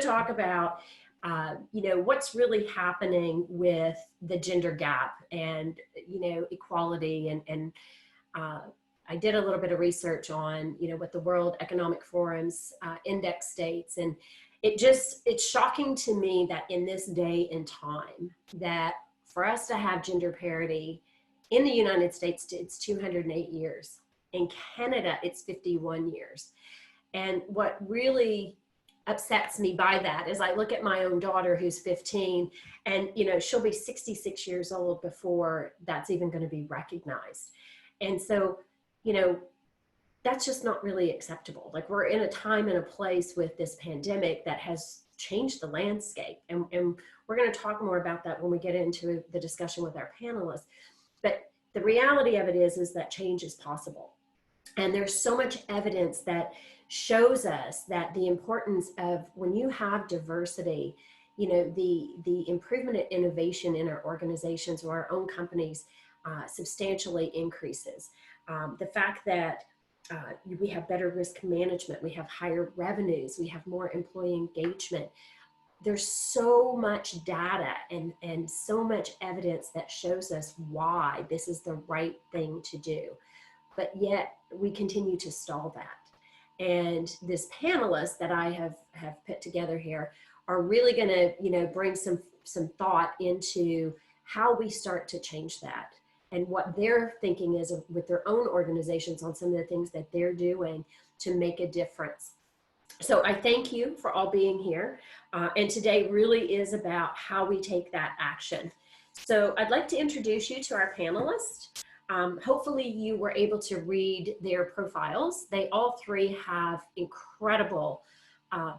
to talk about, what's really happening with the gender gap and, equality. And I did a little bit of research on, what the World Economic Forum's index states. And it's shocking to me that in this day and time that for us to have gender parity in the United States, it's 208 years. In Canada, it's 51 years. And what really upsets me by that is I look at my own daughter who's 15 and, she'll be 66 years old before that's even going to be recognized. And so, that's just not really acceptable. Like, we're in a time and a place with this pandemic that has changed the landscape. And we're going to talk more about that when we get into the discussion with our panelists. But the reality of it is that change is possible. And there's so much evidence that shows us that the importance of when you have diversity, the improvement and innovation in our organizations or our own companies substantially increases. The fact that we have better risk management, we have higher revenues, we have more employee engagement. There's so much data and so much evidence that shows us why this is the right thing to do. But yet we continue to stall that. And this panelists that I have put together here are really going to, bring some thought into how we start to change that and what their thinking is with their own organizations on some of the things that they're doing to make a difference. So I thank you for all being here. And today really is about how we take that action. So I'd like to introduce you to our panelists. Hopefully you were able to read their profiles. They all three have incredible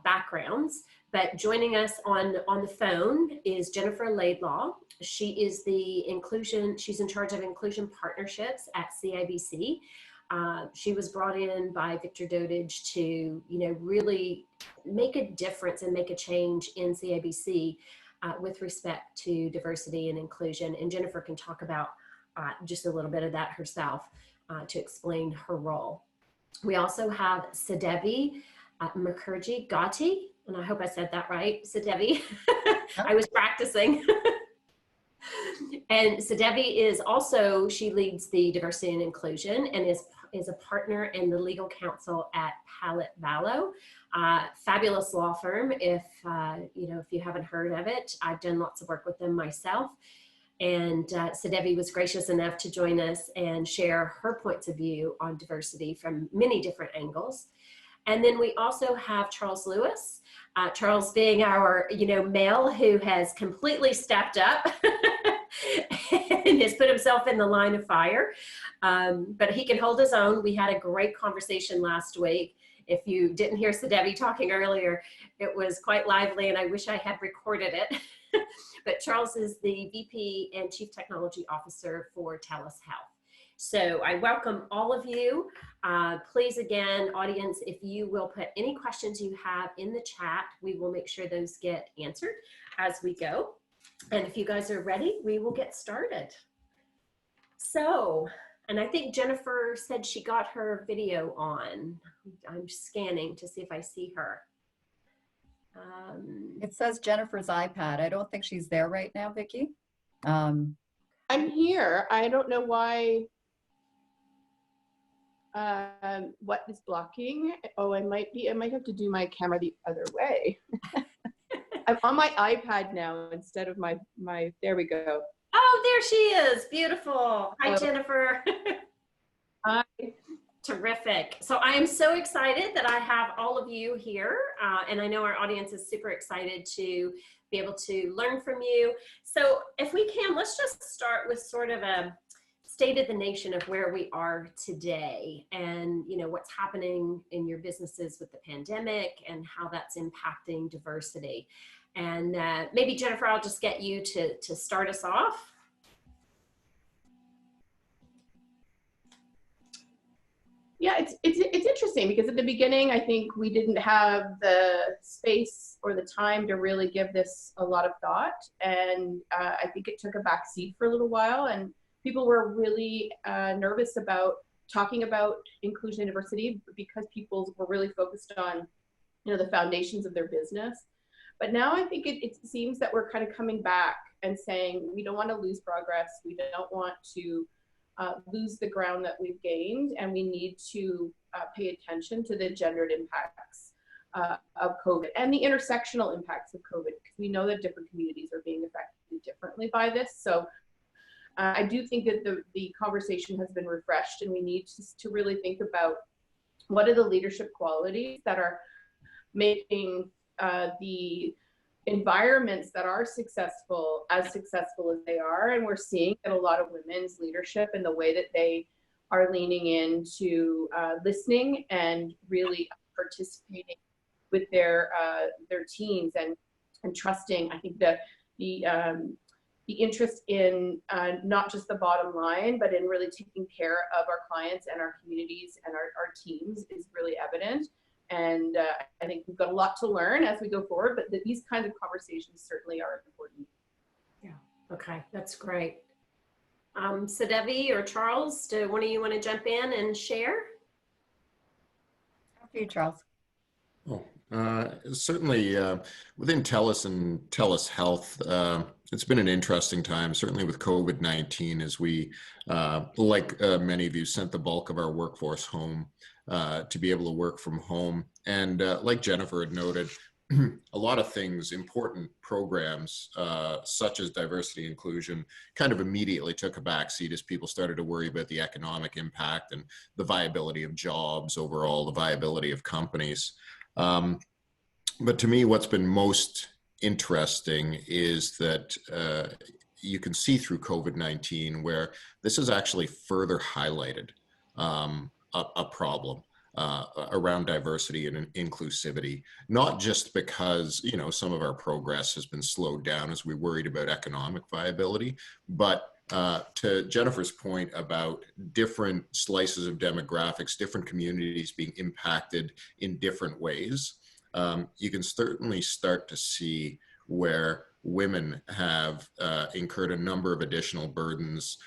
backgrounds, but joining us on the phone is Jennifer Laidlaw. She is she's in charge of inclusion partnerships at CIBC. She was brought in by Victor Dotage to, really make a difference and make a change in CIBC with respect to diversity and inclusion. And Jennifer can talk about just a little bit of that herself to explain her role. We also have Sadevi Mukherjee Gatti, and I hope I said that right, Sadevi. I was practicing. And Sadevi is also, she leads the diversity and inclusion and is a partner in the legal counsel at Pallet Vallow, fabulous law firm. If you haven't heard of it, I've done lots of work with them myself. And Sadevi was gracious enough to join us and share her points of view on diversity from many different angles. And then we also have Charles Lewis, Charles being our, male who has completely stepped up and has put himself in the line of fire. But he can hold his own. We had a great conversation last week. If you didn't hear Sadevi talking earlier, it was quite lively and I wish I had recorded it. But Charles is the VP and Chief Technology Officer for TELUS Health. So I welcome all of you. Please, again, audience, if you will put any questions you have in the chat, we will make sure those get answered as we go. And if you guys are ready, we will get started. So, and I think Jennifer said she got her video on. I'm scanning to see if I see her. It says Jennifer's iPad. I don't think she's there right now, Vicki. I'm here. I don't know why. What is blocking? Oh, I might have to do my camera the other way. I'm on my iPad now instead of my, there we go. Oh, there she is. Beautiful. Hi, Jennifer. Hi. Terrific. So I am so excited that I have all of you here. And I know our audience is super excited to be able to learn from you. So if we can, let's just start with sort of a state of the nation of where we are today and, what's happening in your businesses with the pandemic and how that's impacting diversity. And maybe Jennifer, I'll just get you to start us off. Yeah, it's interesting because at the beginning, I think we didn't have the space or the time to really give this a lot of thought. And I think it took a back seat for a little while and people were really nervous about talking about inclusion and diversity because people were really focused on, the foundations of their business. But now I think it seems that we're kind of coming back and saying we don't want to lose progress. We don't want to lose the ground that we've gained, and we need to pay attention to the gendered impacts of COVID and the intersectional impacts of COVID, because we know that different communities are being affected differently by this. So I do think that the conversation has been refreshed, and we need to really think about what are the leadership qualities that are making the environments that are successful as successful as they are. And we're seeing that a lot of women's leadership and the way that they are leaning into listening and really participating with their teams and trusting. I think that the interest in not just the bottom line, but in really taking care of our clients and our communities and our teams is really evident. And I think we've got a lot to learn as we go forward, but these kinds of conversations certainly are important. Yeah, okay, that's great. So Debbie or Charles, do one of you want to jump in and share? After you, Charles. Oh, certainly within TELUS and TELUS Health, it's been an interesting time, certainly with COVID-19, as we, like many of you, sent the bulk of our workforce home to be able to work from home. And like Jennifer had noted, a lot of things, important programs such as diversity inclusion kind of immediately took a backseat as people started to worry about the economic impact and the viability of jobs overall, the viability of companies. But to me, what's been most interesting is that you can see through COVID-19 where this has actually further highlighted a problem around diversity and inclusivity, not just because, you know, some of our progress has been slowed down as we worried about economic viability, but to Jennifer's point about different slices of demographics, different communities being impacted in different ways, you can certainly start to see where women have incurred a number of additional burdens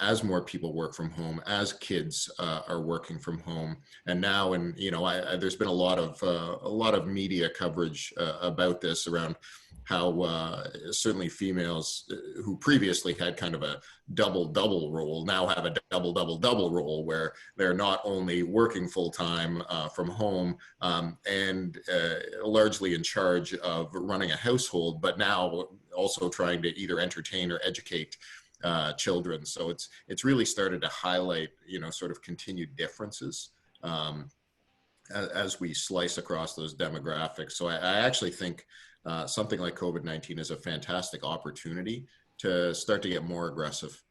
as more people work from home, as kids are working from home, and now, and you know, there's been a lot of media coverage about this around how certainly females who previously had kind of a double role now have a double role, where they're not only working full time from home and largely in charge of running a household, but now also trying to either entertain or educate children. So it's really started to highlight, you know, sort of continued differences as we slice across those demographics. So I actually think something like COVID-19 is a fantastic opportunity to start to get more aggressive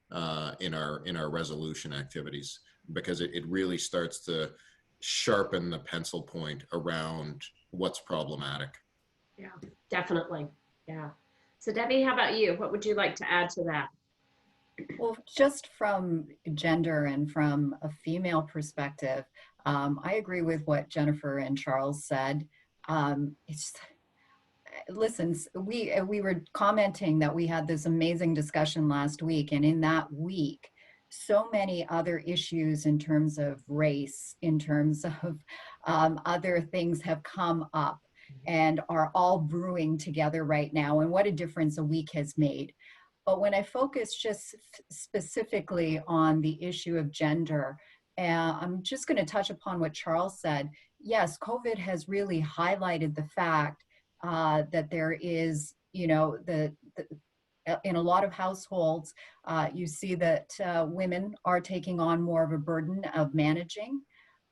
in our resolution activities, because it really starts to sharpen the pencil point around what's problematic. Yeah, definitely. Yeah. So Debbie, how about you? What would you like to add to that? Well, just from gender and from a female perspective, I agree with what Jennifer and Charles said. Listen, we were commenting that we had this amazing discussion last week, and in that week, so many other issues in terms of race, in terms of other things have come up and are all brewing together right now, and what a difference a week has made. But when I focus just specifically on the issue of gender, I'm just going to touch upon what Charles said. Yes, COVID has really highlighted the fact that there is, you know, in a lot of households, you see that women are taking on more of a burden of managing.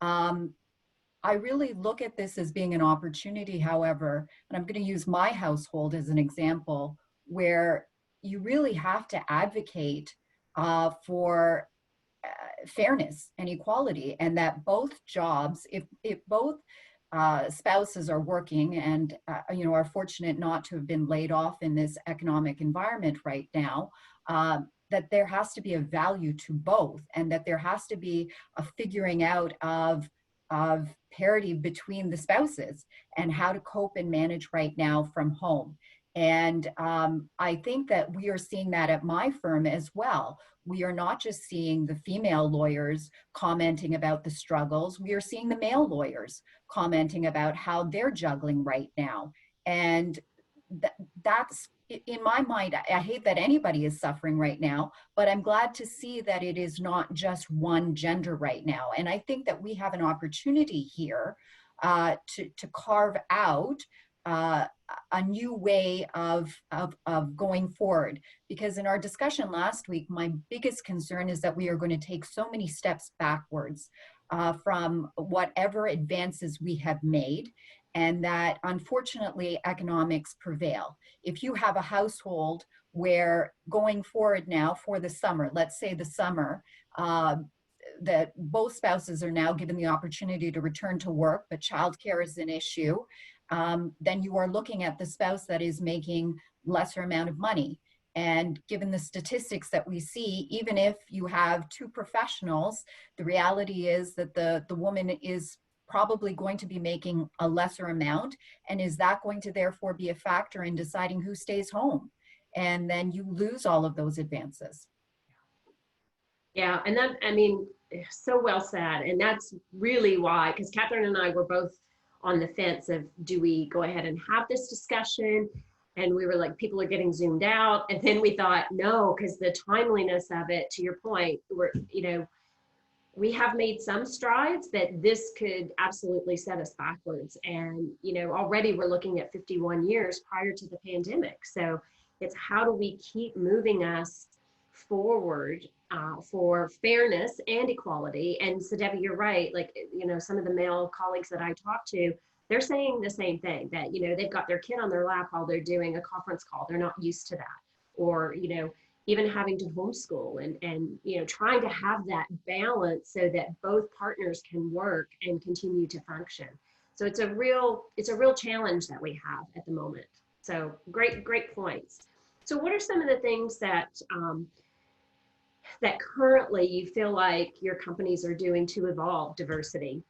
I really look at this as being an opportunity, however, and I'm going to use my household as an example, where you really have to advocate for fairness and equality, and that both jobs, if both spouses are working and you know, are fortunate not to have been laid off in this economic environment right now, that there has to be a value to both, and that there has to be a figuring out of parity between the spouses and how to cope and manage right now from home. And I think that we are seeing that at my firm as well. We are not just seeing the female lawyers commenting about the struggles, we are seeing the male lawyers commenting about how they're juggling right now. And that's in my mind. I hate that anybody is suffering right now, but I'm glad to see that it is not just one gender right now. And I think that we have an opportunity here to carve out uh, a new way of going forward. Because in our discussion last week, my biggest concern is that we are going to take so many steps backwards from whatever advances we have made, and that unfortunately economics prevail. If you have a household where going forward now for the summer, let's say the summer, uh, that both spouses are now given the opportunity to return to work, but childcare is an issue, then you are looking at the spouse that is making lesser amount of money. And given the statistics that we see, even if you have two professionals, the reality is that the woman is probably going to be making a lesser amount. And is that going to therefore be a factor in deciding who stays home? And then you lose all of those advances. Yeah, and that, I mean, so well said. And that's really why, because Catherine and I were both on the fence of, do we go ahead and have this discussion? And we were like, people are getting zoomed out. And then we thought, no, because the timeliness of it, to your point, we have made some strides, but this could absolutely set us backwards. And, already we're looking at 51 years prior to the pandemic. So it's how do we keep moving us forward for fairness and equality. And so Debbie, you're right. Like, some of the male colleagues that I talk to, they're saying the same thing, that, they've got their kid on their lap while they're doing a conference call. They're not used to that. Or, even having to homeschool and trying to have that balance so that both partners can work and continue to function. So it's a real challenge that we have at the moment. So great points. So what are some of the things that that currently you feel like your companies are doing to evolve diversity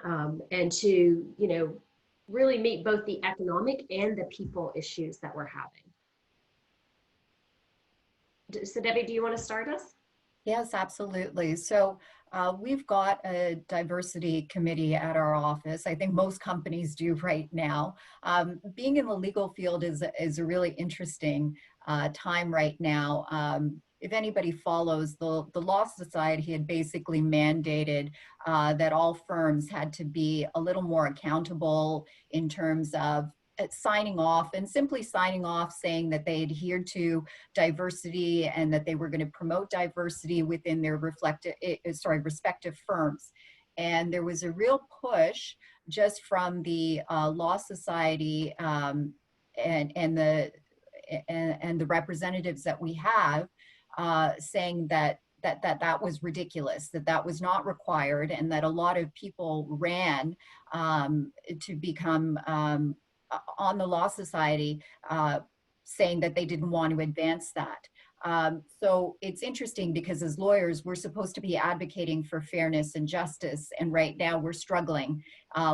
and to really meet both the economic and the people issues that we're having? So Debbie, do you want to start us? Yes, absolutely. So we've got a diversity committee at our office. I think most companies do right now. Being in the legal field is a really interesting time right now. If anybody follows, the Law Society had basically mandated that all firms had to be a little more accountable in terms of signing off, and simply signing off saying that they adhered to diversity and that they were going to promote diversity within their respective firms. And there was a real push just from the Law Society and the representatives that we have saying that was ridiculous, that was not required, and that a lot of people ran to become on the Law Society saying that they didn't want to advance that. So it's interesting because as lawyers, we're supposed to be advocating for fairness and justice. And right now we're struggling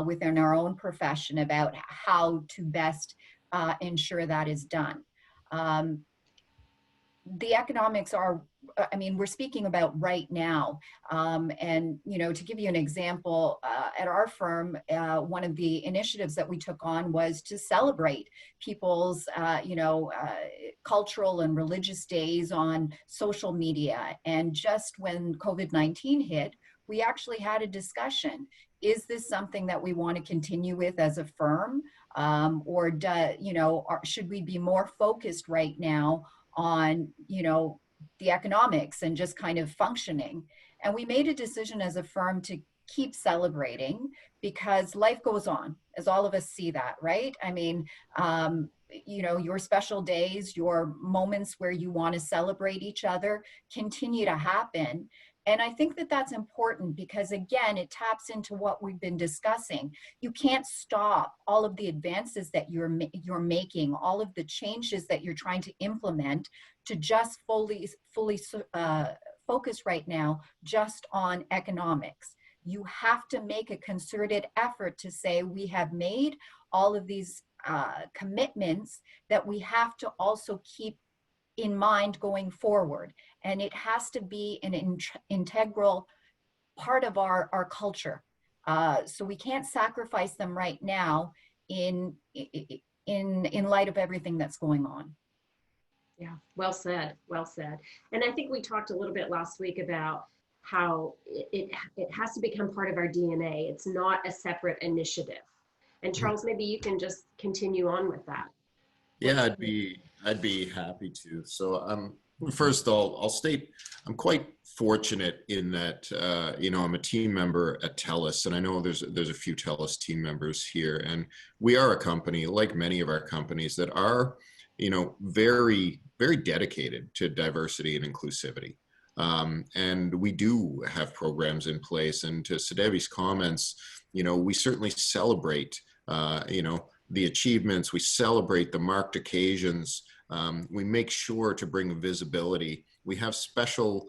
within our own profession about how to best ensure that is done. The economics are, we're speaking about right now. And, to give you an example, at our firm, one of the initiatives that we took on was to celebrate people's, cultural and religious days on social media. And just when COVID-19 hit, we actually had a discussion. Is this something that we want to continue with as a firm? Or should we be more focused right now on, the economics and just kind of functioning? And we made a decision as a firm to keep celebrating because life goes on, as all of us see that, right? Your special days, your moments where you want to celebrate each other continue to happen. And I think that that's important because, again, it taps into what we've been discussing. You can't stop all of the advances that you're making, all of the changes that you're trying to implement to just fully focus right now just on economics. You have to make a concerted effort to say we have made all of these commitments that we have to also keep in mind going forward. And it has to be an integral part of our culture. So we can't sacrifice them right now in in light of everything that's going on. Yeah, well said, well said. And I think we talked a little bit last week about how it has to become part of our DNA. It's not a separate initiative. And Charles, maybe you can just continue on with that. Yeah, I'd be happy to. So first I'll state I'm quite fortunate in that I'm a team member at TELUS, and I know there's a few TELUS team members here, and we are a company like many of our companies that are very very dedicated to diversity and inclusivity. And we do have programs in place. And to Sudevi's comments, we certainly celebrate the achievements, we celebrate the marked occasions, we make sure to bring visibility. We have special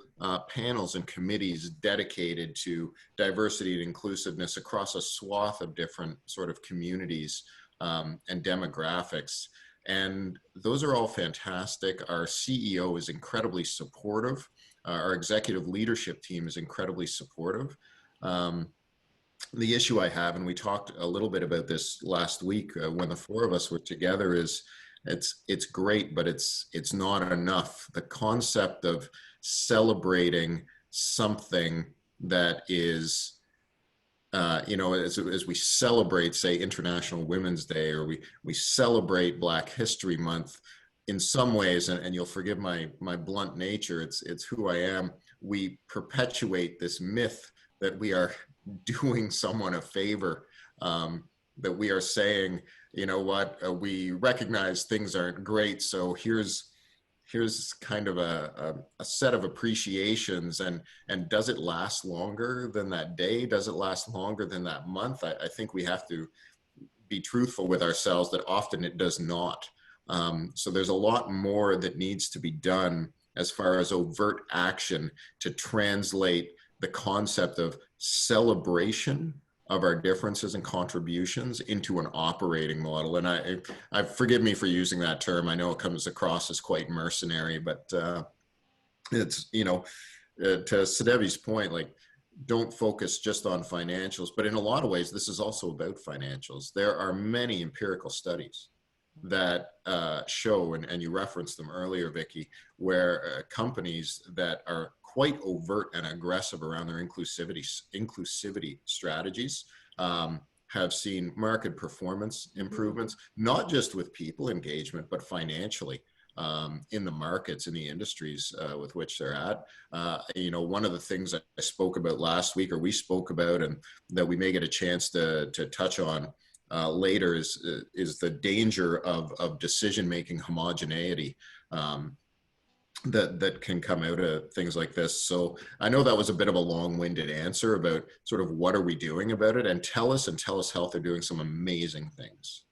panels and committees dedicated to diversity and inclusiveness across a swath of different sort of communities and demographics. And those are all fantastic. Our CEO is incredibly supportive. Our executive leadership team is incredibly supportive. The issue I have, and we talked a little bit about this last week when the four of us were together, is it's great, but it's not enough. The concept of celebrating something that is, as we celebrate, say, International Women's Day, or we celebrate Black History Month, in some ways, and you'll forgive my blunt nature, it's who I am. We perpetuate this myth that we are doing someone a favor, that we are saying, we recognize things aren't great, so here's kind of a set of appreciations, and does it last longer than that day? Does it last longer than that month? I think we have to be truthful with ourselves that often it does not. So there's a lot more that needs to be done as far as overt action to translate the concept of celebration of our differences and contributions into an operating model. And I forgive me for using that term. I know it comes across as quite mercenary, but it's, to Sudevi's point, like, don't focus just on financials, but in a lot of ways, this is also about financials. There are many empirical studies that show, and you referenced them earlier, Vicky, where companies that are quite overt and aggressive around their inclusivity strategies have seen market performance improvements, not just with people engagement, but financially in the markets, in the industries with which they're at. One of the things I spoke about last week, or we spoke about, and that we may get a chance to touch on later, is the danger of decision-making homogeneity that can come out of things like this. So I know that was a bit of a long-winded answer about sort of what are we doing about it, and TELUS Health are doing some amazing things,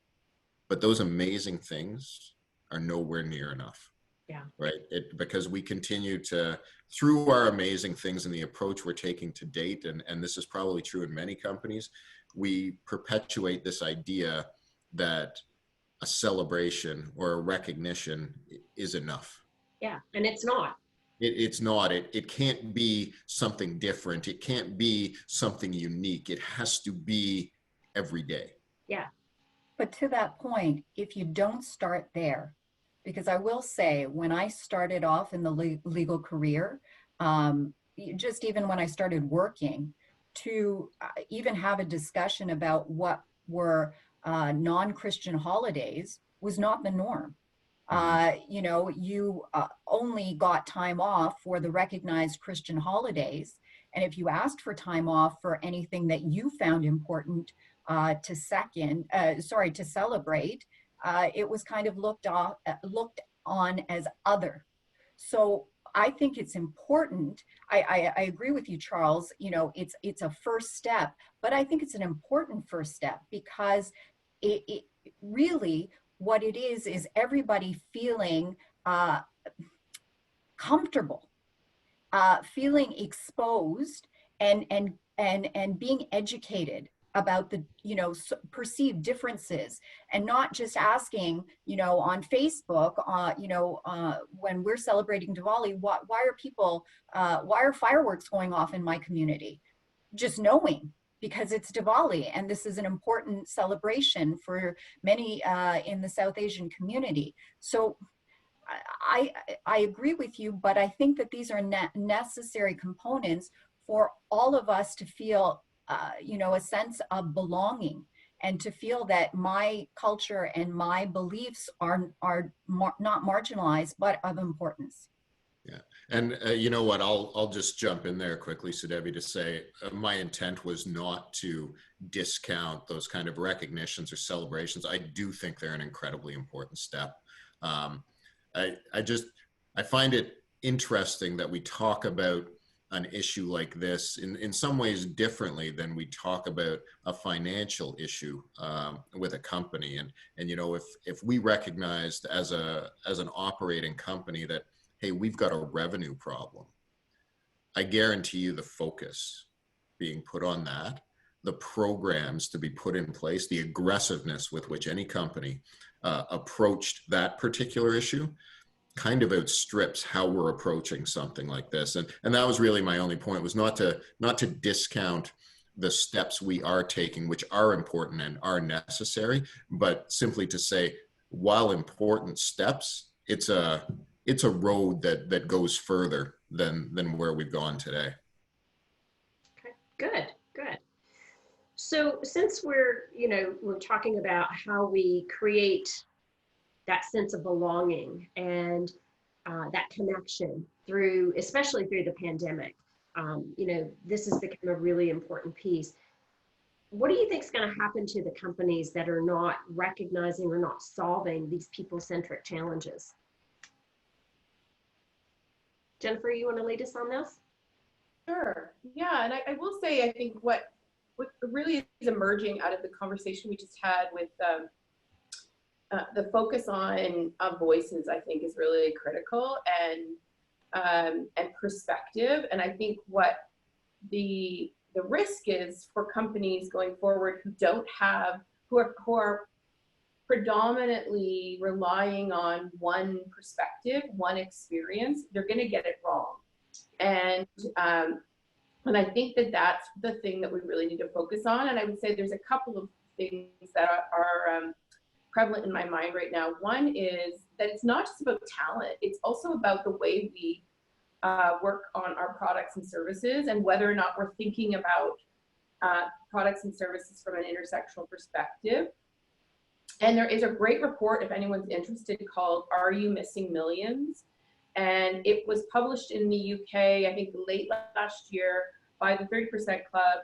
but those amazing things are nowhere near enough. Yeah. Right. Because we continue to, through our amazing things and the approach we're taking to date, and this is probably true in many companies, we perpetuate this idea that a celebration or a recognition is enough. Yeah, and it's not. It's not. It can't be something different. It can't be something unique. It has to be every day. Yeah. But to that point, if you don't start there, because I will say, when I started off in the legal career, just even when I started working, to even have a discussion about what were non-Christian holidays was not the norm. You only got time off for the recognized Christian holidays. And if you asked for time off for anything that you found important to celebrate, it was kind of looked on as other. So I think it's important. I agree with you, Charles. It's a first step, but I think it's an important first step, because it really, what it is everybody feeling comfortable, feeling exposed, and being educated about the perceived differences, and not just asking on Facebook when we're celebrating Diwali, why are fireworks going off in my community? Just knowing because it's Diwali and this is an important celebration for many in the South Asian community. So I agree with you, but I think that these are necessary components for all of us to feel, a sense of belonging, and to feel that my culture and my beliefs are not marginalized, but of importance. Yeah. And you know what, I'll just jump in there quickly, Sudevi, to say my intent was not to discount those kind of recognitions or celebrations. I do think they're an incredibly important step. Um, I find it interesting that we talk about an issue like this in some ways differently than we talk about a financial issue with a company. And if we recognized as an operating company that, hey, we've got a revenue problem, I guarantee you the focus being put on that, the programs to be put in place, the aggressiveness with which any company approached that particular issue kind of outstrips how we're approaching something like this. And that was really my only point, was not to discount the steps we are taking, which are important and are necessary, but simply to say, while important steps, it's a road that goes further than where we've gone today. Okay, good. So since we're talking about how we create that sense of belonging and that connection especially through the pandemic, this has become a really important piece. What do you think is going to happen to the companies that are not recognizing or not solving these people-centric challenges? Jennifer, you want to lead us on this? Sure. Yeah, and I will say, I think what really is emerging out of the conversation we just had with the focus on voices, I think, is really critical, and perspective. And I think what the risk is for companies going forward who are predominantly relying on one perspective, one experience, they're going to get it wrong. And I think that that's the thing that we really need to focus on. And I would say there's a couple of things that are prevalent in my mind right now. One is that it's not just about talent, it's also about the way we work on our products and services, and whether or not we're thinking about products and services from an intersectional perspective. And there is a great report, if anyone's interested, called "Are You Missing Millions?" And it was published in the UK, I think late last year, by the 30% Club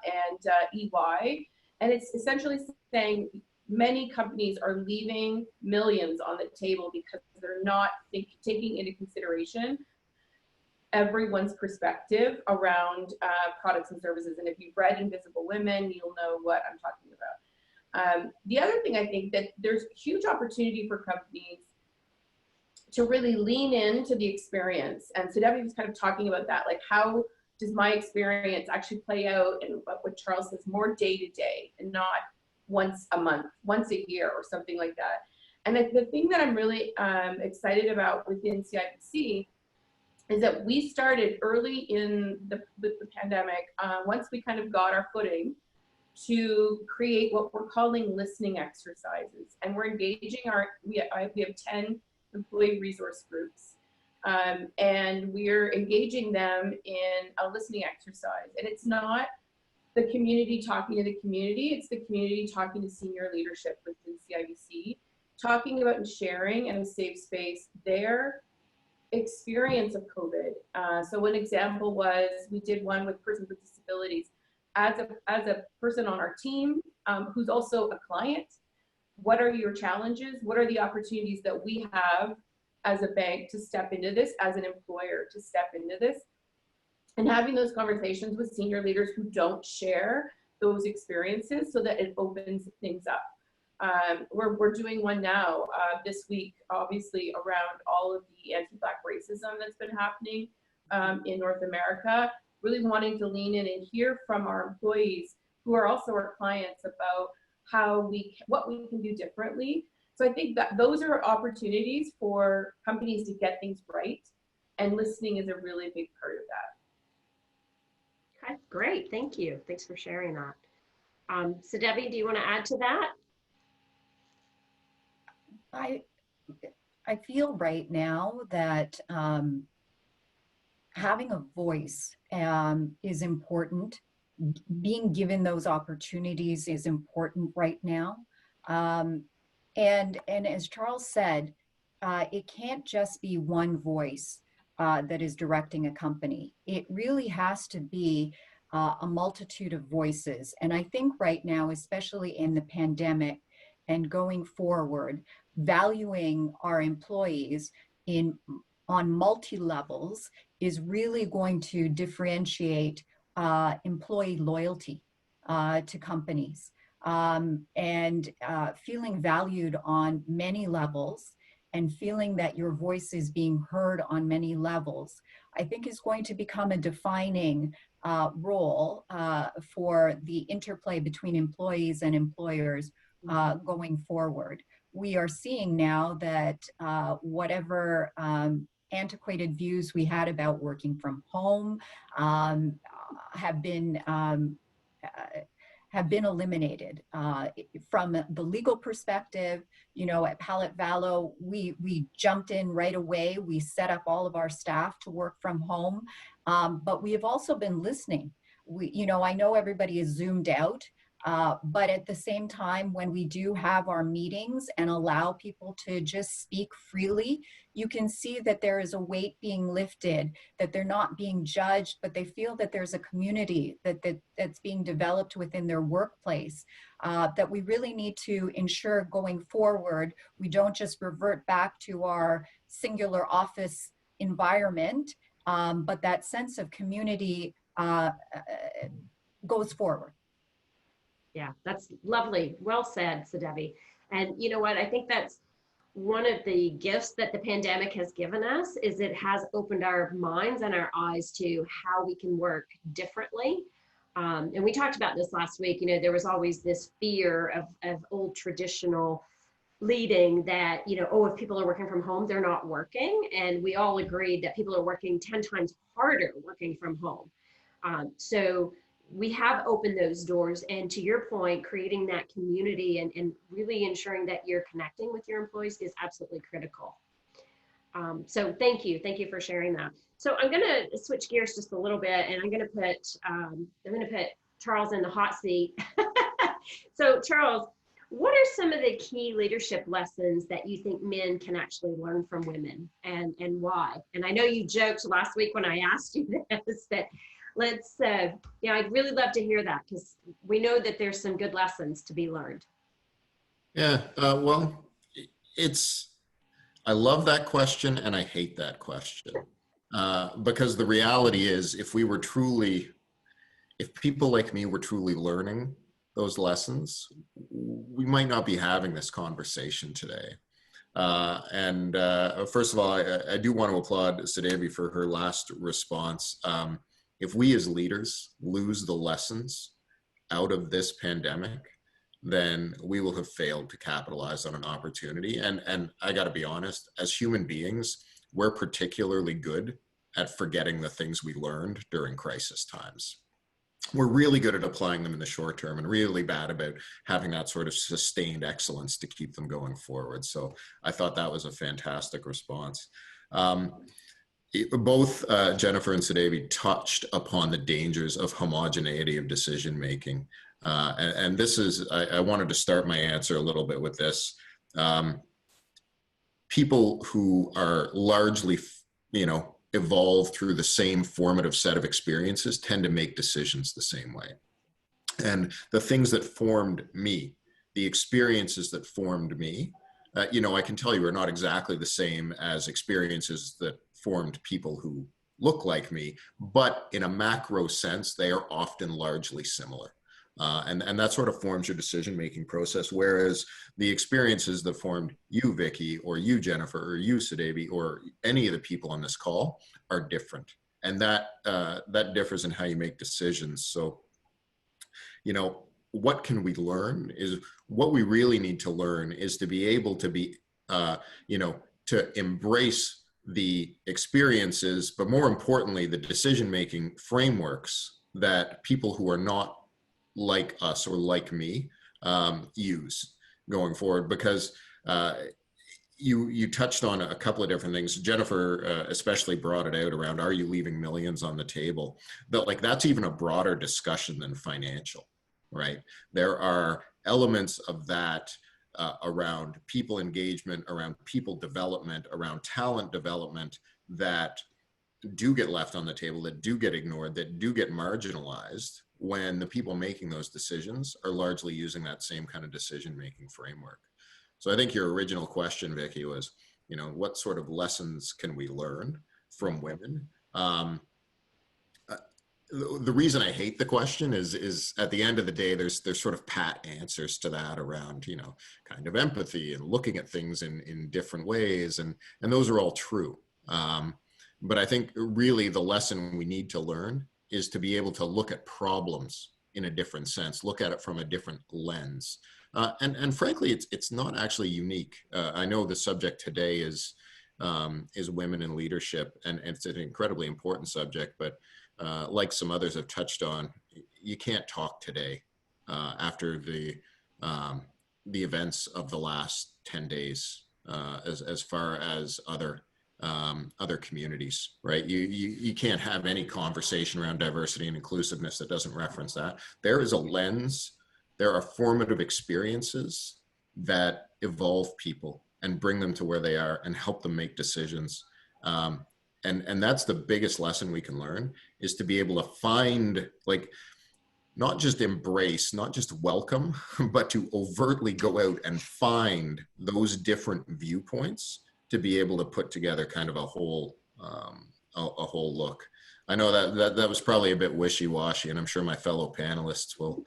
and EY. And it's essentially saying many companies are leaving millions on the table because they're not taking into consideration everyone's perspective around products and services. And if you've read Invisible Women, you'll know what I'm talking about. The other thing, I think that there's huge opportunity for companies to really lean into the experience. And so Debbie was kind of talking about that, like, how does my experience actually play out, and what Charles says, more day to day and not once a month, once a year, or something like that. And the thing that I'm really excited about within CIBC is that we started early in the pandemic, once we kind of got our footing, to create what we're calling listening exercises. And we're engaging we have 10 employee resource groups. And we're engaging them in a listening exercise. And it's not the community talking to the community, it's the community talking to senior leadership within CIBC, talking about and sharing in a safe space their experience of COVID. So one example was, we did one with persons with disabilities. As a person on our team who's also a client, what are your challenges? What are the opportunities that we have as a bank to step into this, as an employer to step into this? And having those conversations with senior leaders who don't share those experiences, so that it opens things up. We're doing one now this week, obviously, around all of the anti-Black racism that's been happening in North America, really wanting to lean in and hear from our employees, who are also our clients, about what we can do differently. So I think that those are opportunities for companies to get things right, and listening is a really big part of that. Okay, great. Thank you. Thanks for sharing that. So Debbie, do you want to add to that? I I feel right now that having a voice is important. Being given those opportunities is important right now. Um, and as Charles said, it can't just be one voice that is directing a company. It really has to be a multitude of voices. And I think right now, especially in the pandemic and going forward, valuing our employees in on multi levels is really going to differentiate employee loyalty to companies, and feeling valued on many levels and feeling that your voice is being heard on many levels, I think is going to become a defining role for the interplay between employees and employers going forward. We are seeing now that whatever antiquated views we had about working from home um, have been um, uh, have been eliminated from the legal perspective. You know, at Palette Valo, we jumped in right away. We set up all of our staff to work from home, but we have also been listening. You know, I know everybody is zoomed out. But at the same time, when we do have our meetings and allow people to just speak freely, you can see that there is a weight being lifted, that they're not being judged, but they feel that there's a community that's being developed within their workplace, that we really need to ensure going forward, we don't just revert back to our singular office environment, but that sense of community goes forward. Yeah, that's lovely. Well said, Debbie. And you know what? I think that's one of the gifts that the pandemic has given us is it has opened our minds and our eyes to how we can work differently. And we talked about this last week. You know, there was always this fear of old traditional leading that, you know, oh, if people are working from home, they're not working. And we all agreed that people are working 10 times harder working from home. So we have opened those doors. And to your point, creating that community and really ensuring that you're connecting with your employees is absolutely critical. So thank you. Thank you for sharing that. So I'm going to switch gears just a little bit, and I'm going to put Charles in the hot seat. So Charles, what are some of the key leadership lessons that you think men can actually learn from women, and why? And I know you joked last week when I asked you this, that let's, I'd really love to hear that, because we know that there's some good lessons to be learned. Yeah, well, I love that question and I hate that question. Because the reality is, if people like me were truly learning those lessons, we might not be having this conversation today. First of all, I do want to applaud Sudevi for her last response. If we as leaders lose the lessons out of this pandemic, then we will have failed to capitalize on an opportunity. And I got to be honest, as human beings, we're particularly good at forgetting the things we learned during crisis times. We're really good at applying them in the short term and really bad about having that sort of sustained excellence to keep them going forward. So I thought that was a fantastic response. Both Jennifer and Sudevi touched upon the dangers of homogeneity of decision making. And this is, I wanted to start my answer a little bit with this. People who are largely, evolve through the same formative set of experiences tend to make decisions the same way. And the things that formed me, the experiences that formed me, I can tell you are not exactly the same as experiences that formed people who look like me, but in a macro sense, they are often largely similar. And that sort of forms your decision-making process, whereas the experiences that formed you, Vicky, or you, Jennifer, or you, Sudevi, or any of the people on this call are different. And that differs in how you make decisions. So, what can we learn is what we really need to learn is to be able to be, to embrace the experiences, but more importantly, the decision-making frameworks that people who are not like us or like me use going forward, because you touched on a couple of different things. Jennifer especially brought it out around, are you leaving millions on the table? But like, that's even a broader discussion than financial, right? There are elements of that around people engagement, around people development, around talent development that do get left on the table, that do get ignored, that do get marginalized when the people making those decisions are largely using that same kind of decision-making framework. So I think your original question, Vicky, was, what sort of lessons can we learn from women? The reason I hate the question is at the end of the day, there's sort of pat answers to that around, kind of empathy and looking at things in different ways. And those are all true. But I think really the lesson we need to learn is to be able to look at problems in a different sense, look at it from a different lens. And frankly, it's not actually unique. I know the subject today is women in leadership, and it's an incredibly important subject, but like some others have touched on, you can't talk today after the events of the last 10 days as far as other communities, right? You can't have any conversation around diversity and inclusiveness that doesn't reference that. There is a lens, there are formative experiences that evolve people and bring them to where they are and help them make decisions. And that's the biggest lesson we can learn, is to be able to find, like, not just embrace, not just welcome, but to overtly go out and find those different viewpoints to be able to put together kind of a whole look. I know that was probably a bit wishy-washy, and I'm sure my fellow panelists will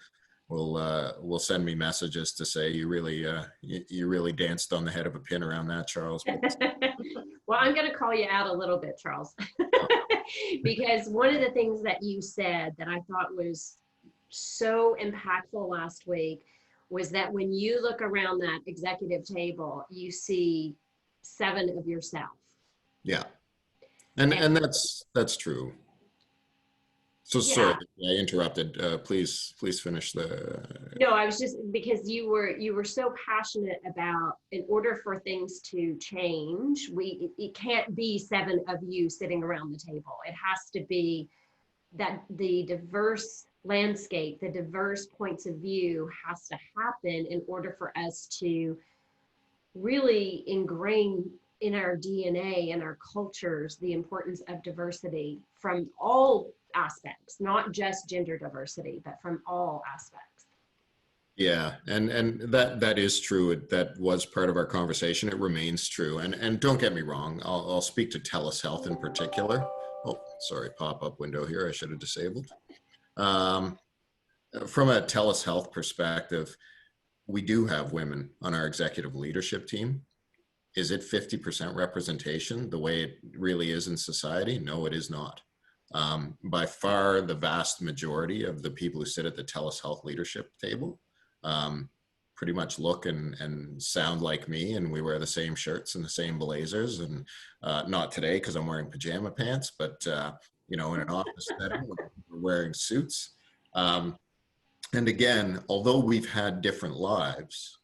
send me messages to say you really danced on the head of a pin around that, Charles. Well, I'm going to call you out a little bit, Charles, because one of the things that you said that I thought was so impactful last week was that when you look around that executive table, you see 7 of yourself. Yeah. And that's true. So sorry, I interrupted. Please finish the. No, I was just, because you were so passionate about, in order for things to change, it can't be 7 of you sitting around the table. It has to be that the diverse landscape, the diverse points of view has to happen in order for us to really ingrain in our DNA and our cultures the importance of diversity from all aspects, not just gender diversity, but from all aspects. Yeah, and that is true. That was part of our conversation. It remains true. And don't get me wrong, I'll speak to TELUS Health in particular. Oh, sorry, pop-up window here. I should have disabled. From a TELUS Health perspective, we do have women on our executive leadership team. Is it 50% representation the way it really is in society? No, it is not. By far, the vast majority of the people who sit at the TELUS Health leadership table pretty much look and sound like me, and we wear the same shirts and the same blazers, and not today because I'm wearing pajama pants, but in an office setting, we're wearing suits. And again, although we've had different lives,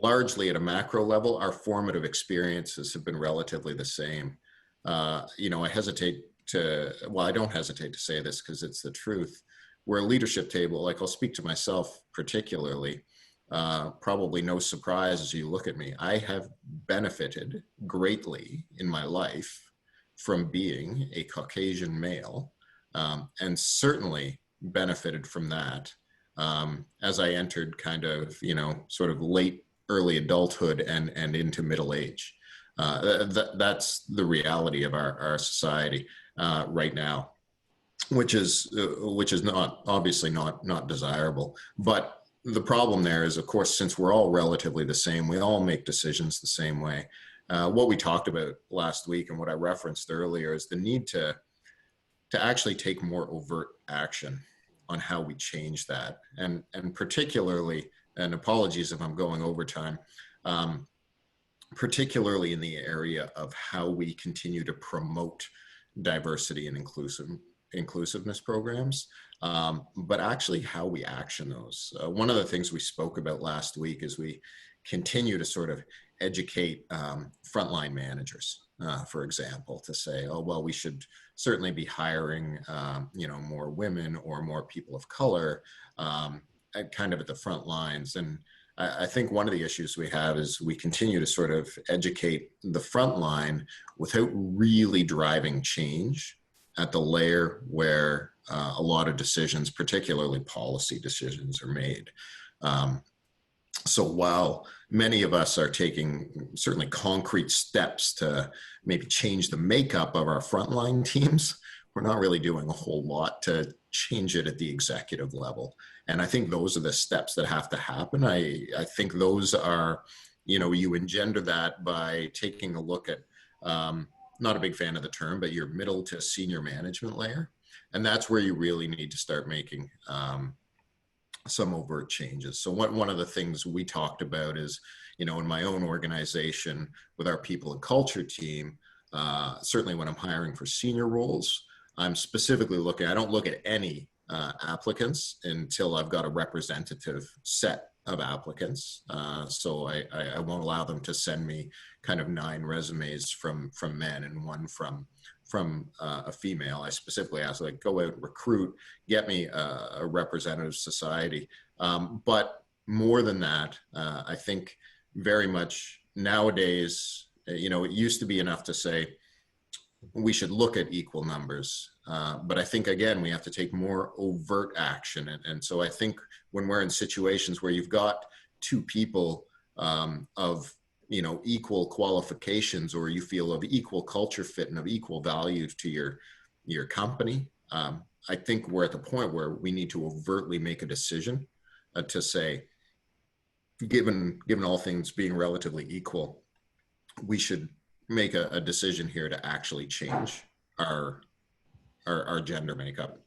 largely at a macro level, our formative experiences have been relatively the same. I don't hesitate to say this because it's the truth. We're a leadership table, like I'll speak to myself particularly, probably no surprise as you look at me. I have benefited greatly in my life from being a Caucasian male, and certainly benefited from that as I entered kind of, sort of early adulthood and into middle age. That's the reality of our society right now, which is not obviously not desirable. But the problem there is, of course, since we're all relatively the same, we all make decisions the same way. What we talked about last week and what I referenced earlier is the need to actually take more overt action on how we change that, and particularly, and apologies if I'm going over time, particularly in the area of how we continue to promote diversity and inclusiveness programs, but actually how we action those. One of the things we spoke about last week is we continue to sort of educate frontline managers, for example, to say, oh, well, we should certainly be hiring, more women or more people of color kind of at the front lines. And I think one of the issues we have is we continue to sort of educate the front line without really driving change at the layer where a lot of decisions, particularly policy decisions, are made. So while many of us are taking certainly concrete steps to maybe change the makeup of our frontline teams, we're not really doing a whole lot to change it at the executive level. And I think those are the steps that have to happen. I think those are, you engender that by taking a look at, not a big fan of the term, but your middle to senior management layer. And that's where you really need to start making some overt changes. So one of the things we talked about is, in my own organization with our people and culture team, certainly when I'm hiring for senior roles, I'm specifically I don't look at any applicants until I've got a representative set of applicants. So I won't allow them to send me kind of 9 resumes from men and 1 from a female. I specifically ask, go out and recruit, get me a representative society. But more than that, I think very much nowadays, it used to be enough to say, we should look at equal numbers. But I think, again, we have to take more overt action. And so I think when we're in situations where you've got 2 people of, equal qualifications, or you feel of equal culture fit and of equal value to your company, I think we're at the point where we need to overtly make a decision to say, given all things being relatively equal, we should make a decision here to actually change our gender makeup.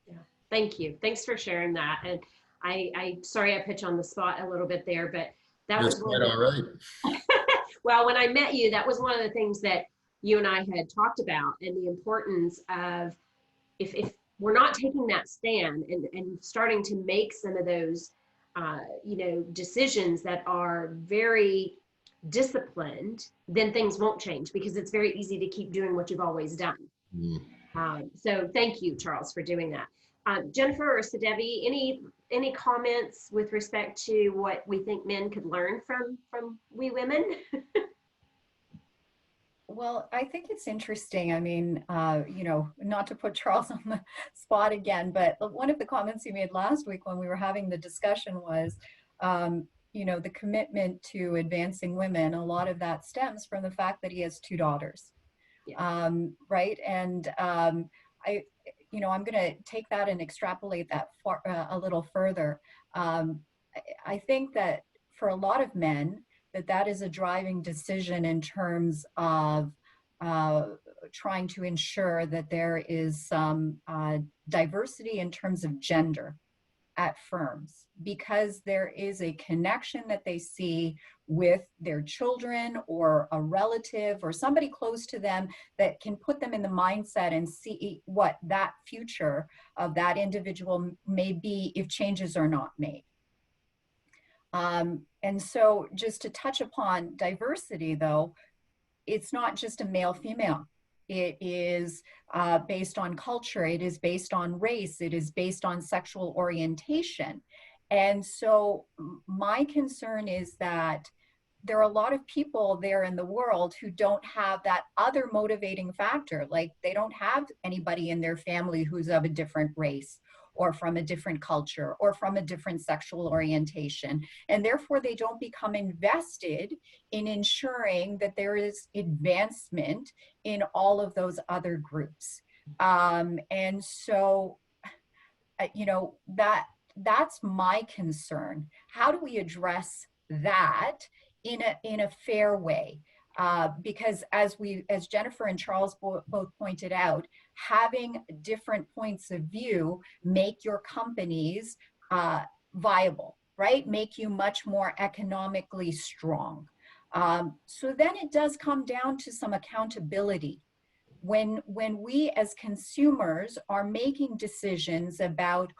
Yeah, thank you. Thanks for sharing that. And I sorry I pitch on the spot a little bit there, but that was quite all right. Well, when I met you, that was one of the things that you and I had talked about, and the importance of if we're not taking that stand and starting to make some of those decisions that are very disciplined, then things won't change, because it's very easy to keep doing what you've always done. So thank you, Charles, for doing that. Jennifer or Sadevi, any comments with respect to what we think men could learn from we women? Well, I think it's interesting. I mean, not to put Charles on the spot again, but one of the comments he made last week when we were having the discussion was, the commitment to advancing women. A lot of that stems from the fact that he has 2 daughters. Yeah. Right. And I'm going to take that and extrapolate that a little further. I think that for a lot of men, that is a driving decision in terms of trying to ensure that there is some diversity in terms of gender at firms, because there is a connection that they see with their children or a relative or somebody close to them that can put them in the mindset and see what that future of that individual may be if changes are not made. And so just to touch upon diversity, though, it's not just a male-female. It is based on culture. It is based on race. It is based on sexual orientation. And so my concern is that there are a lot of people there in the world who don't have that other motivating factor. Like, they don't have anybody in their family who's of a different race or from a different culture or from a different sexual orientation. And therefore they don't become invested in ensuring that there is advancement in all of those other groups. And so, that's my concern. How do we address that in a fair way? Because as Jennifer and Charles both pointed out, having different points of view make your companies viable, right? Make you much more economically strong. So then it does come down to some accountability, when we as consumers are making decisions about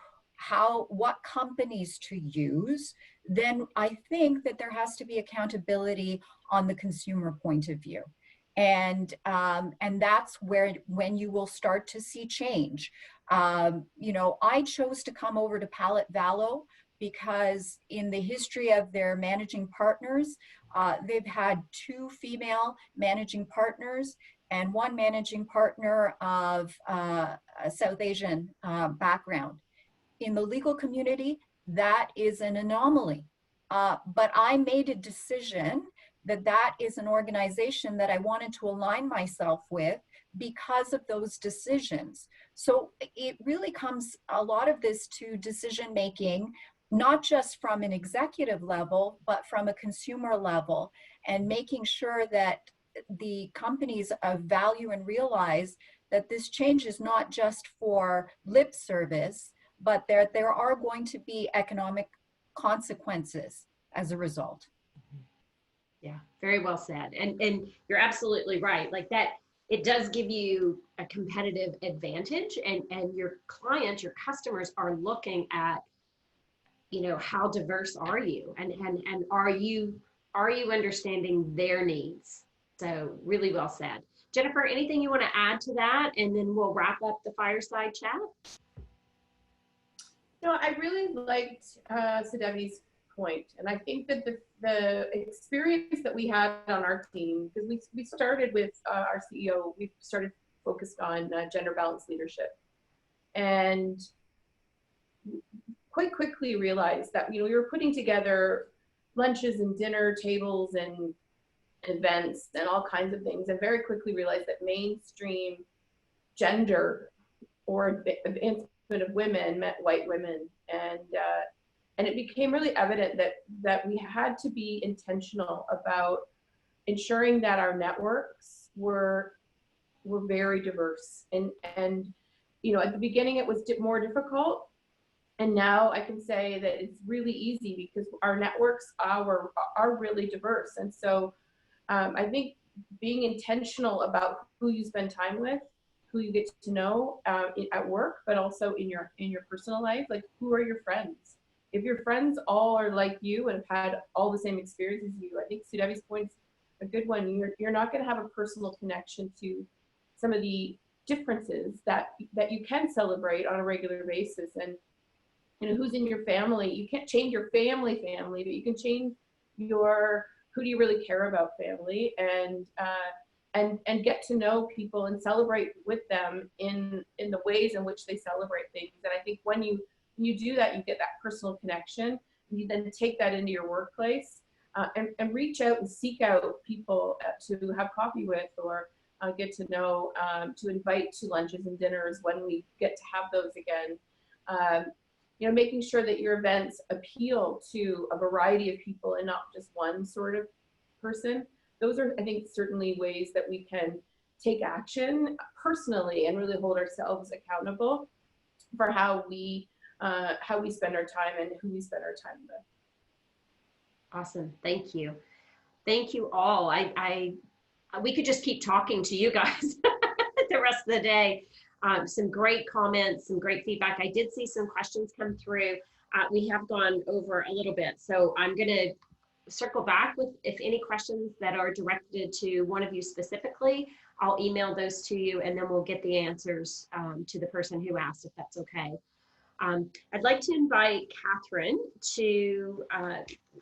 what companies to use, then I think that there has to be accountability on the consumer point of view. And that's when you will start to see change. You know, I chose to come over to Palette Valo because in the history of their managing partners, they've had 2 female managing partners and 1 managing partner of a South Asian background. In the legal community, that is an anomaly. But I made a decision that is an organization that I wanted to align myself with because of those decisions. So it really comes, a lot of this, to decision making, not just from an executive level, but from a consumer level, and making sure that the companies value and realize that this change is not just for lip service, but there are going to be economic consequences as a result. Yeah, very well said. And you're absolutely right. Like that, it does give you a competitive advantage, and your clients, your customers are looking at, you know, how diverse are you, and are you understanding their needs? So really well said. Jennifer, anything you want to add to that? And then we'll wrap up the fireside chat. No, I really liked Sidevi's point, and I think that the experience that we had on our team, because we started with our CEO, we started focused on gender balanced leadership, and quite quickly realized that, you know, we were putting together lunches and dinner tables and events and all kinds of things, and very quickly realized that mainstream gender or advancement of women meant white women, and it became really evident that we had to be intentional about ensuring that our networks were very diverse. And you know, at the beginning it was more difficult, and now I can say that it's really easy because our networks are really diverse. And so I think being intentional about who you spend time with, who you get to know at work, but also in your personal life, like who are your friends? If your friends all are like you and have had all the same experience as you, I think Sidevi's point's a good one. You're not going to have a personal connection to some of the differences that you can celebrate on a regular basis. And you know, who's in your family? You can't change your family, but you can change your who do you really care about family, and get to know people and celebrate with them in the ways in which they celebrate things. And I think when you do that, you get that personal connection. You then take that into your workplace and reach out and seek out people to have coffee with, or get to know, to invite to lunches and dinners when we get to have those again. You know, making sure that your events appeal to a variety of people and not just one sort of person. Those are, I think, certainly ways that we can take action personally and really hold ourselves accountable for how we spend our time and who we spend our time with. Awesome. Thank you. Thank you all. We could just keep talking to you guys the rest of the day. Some great comments, some great feedback. I did see some questions come through. We have gone over a little bit, so I'm going to circle back with if any questions that are directed to one of you specifically. I'll email those to you, and then we'll get the answers to the person who asked, if that's okay. I'd like to invite Catherine to,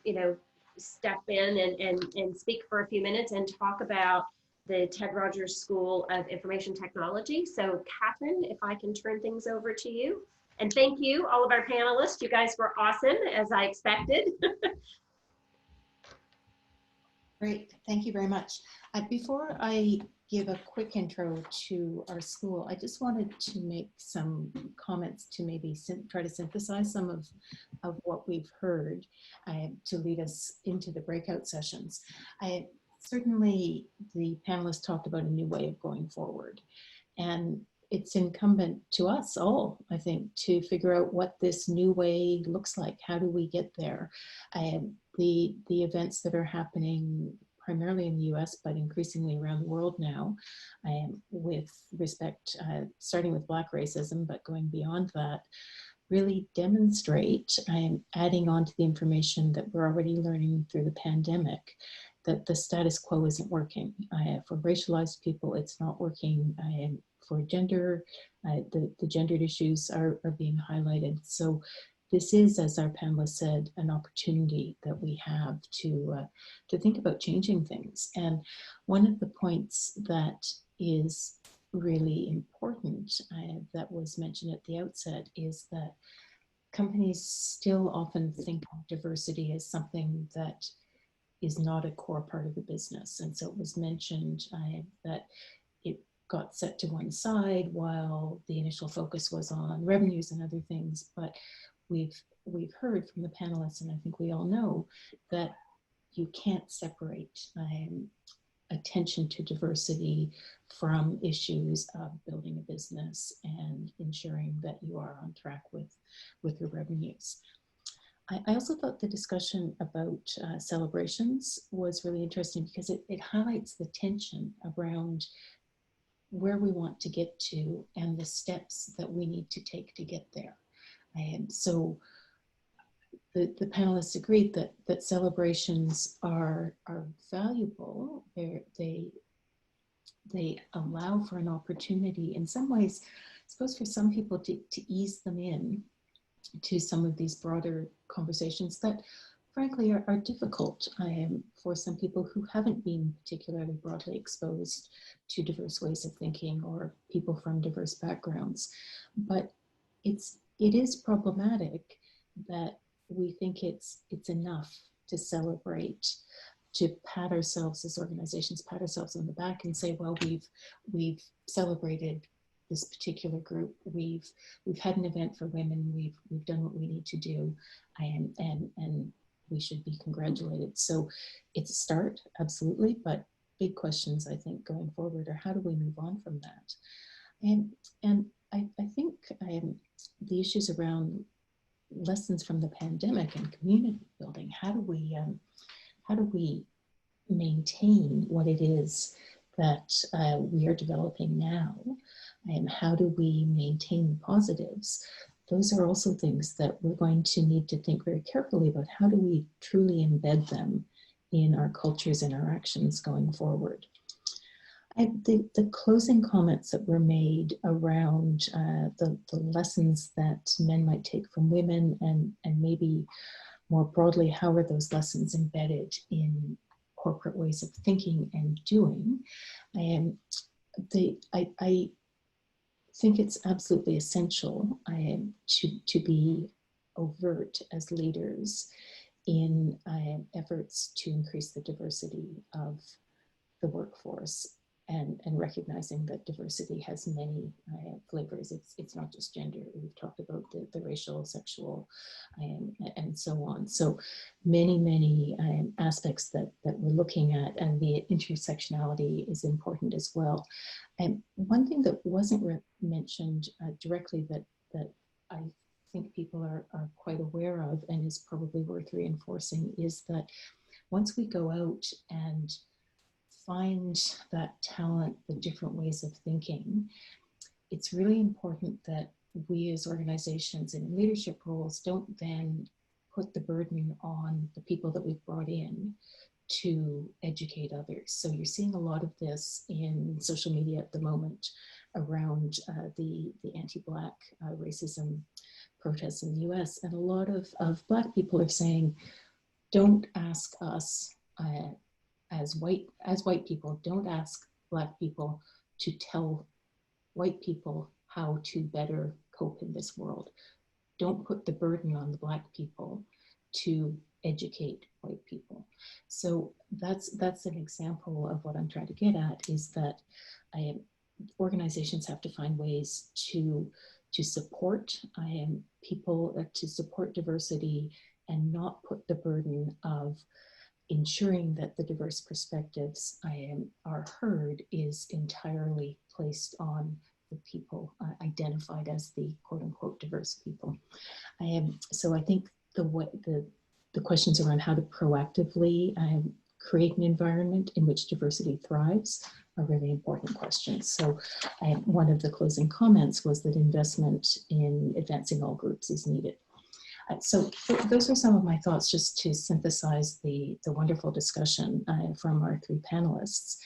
you know, step in and speak for a few minutes and talk about the Ted Rogers School of Information Technology. So Catherine, if I can turn things over to you. And thank you, all of our panelists. You guys were awesome, as I expected. Great, thank you very much. Before I give a quick intro to our school, I just wanted to make some comments to maybe try to synthesize some of what we've heard to lead us into the breakout sessions. Certainly, the panelists talked about a new way of going forward, and it's incumbent to us all, I think, to figure out what this new way looks like. How do we get there? The events that are happening primarily in the US, but increasingly around the world now, with respect, starting with Black racism, but going beyond that, really demonstrate, adding on to the information that we're already learning through the pandemic, that the status quo isn't working. For racialized people, it's not working. For gender, the gendered issues are being highlighted. So this is, as our panelists said, an opportunity that we have to think about changing things. And one of the points that is really important that was mentioned at the outset is that companies still often think of diversity as something that is not a core part of the business. And so it was mentioned that it got set to one side while the initial focus was on revenues and other things. But we've heard from the panelists, and I think we all know, that you can't separate attention to diversity from issues of building a business and ensuring that you are on track with your revenues. I also thought the discussion about celebrations was really interesting because it highlights the tension around where we want to get to and the steps that we need to take to get there. And so the panelists agreed that celebrations are valuable. They allow for an opportunity in some ways, I suppose, for some people to ease them in to some of these broader conversations that frankly are difficult for some people who haven't been particularly broadly exposed to diverse ways of thinking or people from diverse backgrounds. But it is problematic that we think it's enough to celebrate, to pat ourselves as organizations, pat ourselves on the back and say, well, we've celebrated this particular group. We've had an event for women. We've done what we need to do, and we should be congratulated. So it's a start, absolutely, but big questions, I think, going forward are how do we move on from that? And I think the issues around lessons from the pandemic and community building, how do we maintain what it is that we are developing now, and how do we maintain the positives? Those are also things that we're going to need to think very carefully about. How do we truly embed them in our cultures and our actions going forward? The closing comments that were made around the lessons that men might take from women, and maybe more broadly, how are those lessons embedded in corporate ways of thinking and doing? I think it's absolutely essential to be overt as leaders in efforts to increase the diversity of the workforce, and recognizing that diversity has many flavors. It's not just gender. We've talked about the racial, sexual, and so on. So many aspects that we're looking at, and the intersectionality is important as well. And one thing that wasn't mentioned directly that I think people are quite aware of and is probably worth reinforcing is that once we go out and find that talent, the different ways of thinking, it's really important that we as organizations in leadership roles don't then put the burden on the people that we've brought in to educate others. So you're seeing a lot of this in social media at the moment around the anti-Black racism protests in the US. And a lot of Black people are saying, don't ask us as white people, don't ask Black people to tell white people how to better cope in this world. Don't put the burden on the Black people to educate white people. So that's an example of what I'm trying to get at, is that organizations have to find ways to support people, to support diversity, and not put the burden of ensuring that the diverse perspectives are heard is entirely placed on the people identified as the quote unquote diverse people. So I think the questions around how to proactively create an environment in which diversity thrives are really important questions. So one of the closing comments was that investment in advancing all groups is needed. So those are some of my thoughts just to synthesize the wonderful discussion from our three panelists.